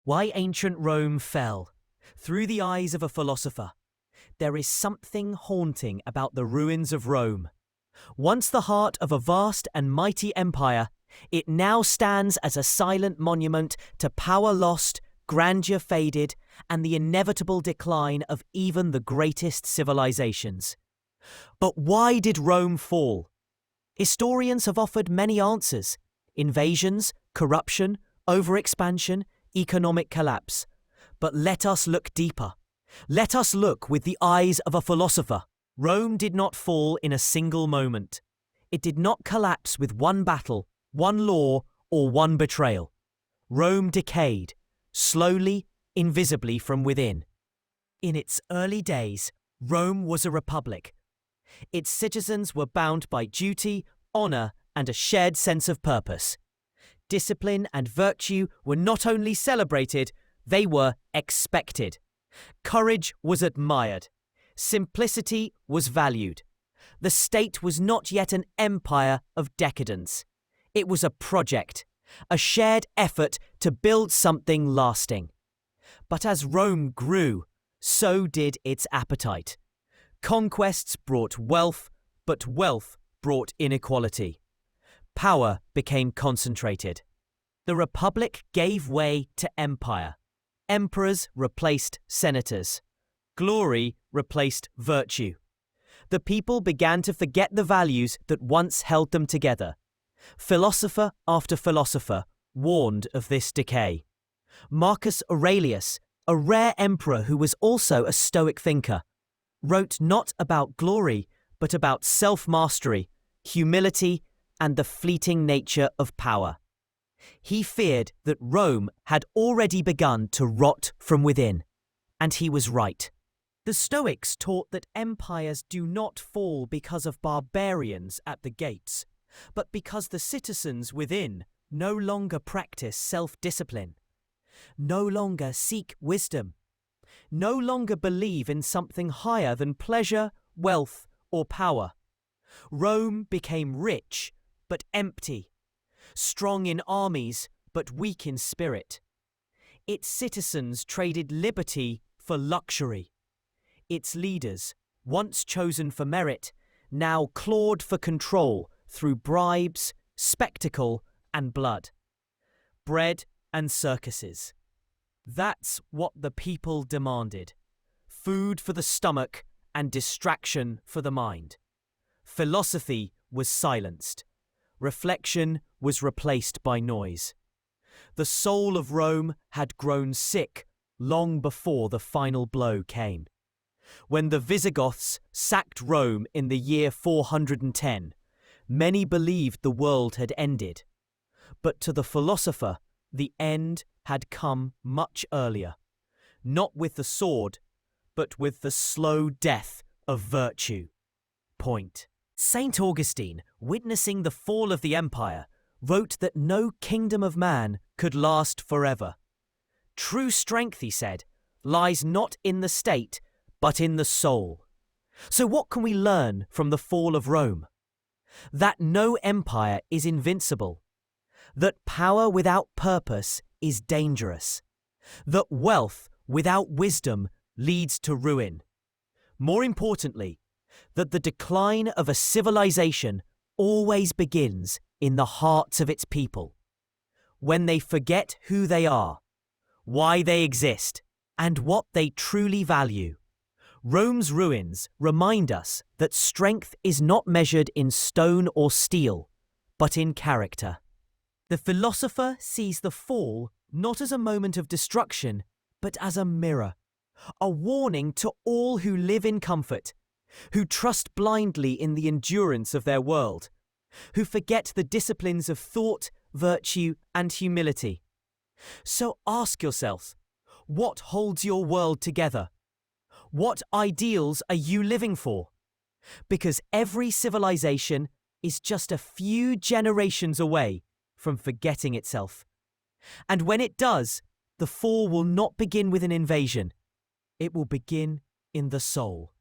Why ancient Rome fell. Through the eyes of a philosopher. There is something haunting about the ruins of Rome. Once the heart of a vast and mighty empire, it now stands as a silent monument to power lost, grandeur faded, and the inevitable decline of even the greatest civilizations. But why did Rome fall? Historians have offered many answers: invasions, corruption, overexpansion, economic collapse. But let us look deeper. Let us look with the eyes of a philosopher. Rome did not fall in a single moment. It did not collapse with one battle, one law, or one betrayal. Rome decayed, slowly, invisibly from within. In its early days, Rome was a republic. Its citizens were bound by duty, honor, and a shared sense of purpose. Discipline and virtue were not only celebrated, they were expected. Courage was admired. Simplicity was valued. The state was not yet an empire of decadence. It was a project, a shared effort to build something lasting. But as Rome grew, so did its appetite. Conquests brought wealth, but wealth brought inequality. Power became concentrated. The republic gave way to empire. Emperors replaced senators. Glory replaced virtue. The people began to forget the values that once held them together. Philosopher after philosopher warned of this decay. Marcus Aurelius, a rare emperor who was also a Stoic thinker, wrote not about glory, but about self-mastery, humility, and the fleeting nature of power. He feared that Rome had already begun to rot from within, and he was right. The Stoics taught that empires do not fall because of barbarians at the gates, but because the citizens within no longer practice self-discipline, no longer seek wisdom, no longer believe in something higher than pleasure, wealth, or power. Rome became rich, but empty, strong in armies, but weak in spirit. Its citizens traded liberty for luxury. Its leaders, once chosen for merit, now clawed for control through bribes, spectacle, and blood. Bread and circuses. That's what the people demanded. Food for the stomach and distraction for the mind. Philosophy was silenced. Reflection was replaced by noise. The soul of Rome had grown sick long before the final blow came. When the Visigoths sacked Rome in the year 410, many believed the world had ended. But to the philosopher, the end had come much earlier, not with the sword, but with the slow death of virtue. Point. Saint Augustine, witnessing the fall of the empire, wrote that no kingdom of man could last forever. True strength, he said, lies not in the state, but in the soul. So what can we learn from the fall of Rome? That no empire is invincible. That power without purpose is dangerous. That wealth without wisdom leads to ruin. More importantly, that the decline of a civilization always begins in the hearts of its people. When they forget who they are, why they exist, and what they truly value. Rome's ruins remind us that strength is not measured in stone or steel, but in character. The philosopher sees the fall not as a moment of destruction, but as a mirror, a warning to all who live in comfort, who trust blindly in the endurance of their world, who forget the disciplines of thought, virtue, and humility. So ask yourself, what holds your world together? What ideals are you living for? Because every civilization is just a few generations away from forgetting itself. And when it does, the fall will not begin with an invasion. It will begin in the soul.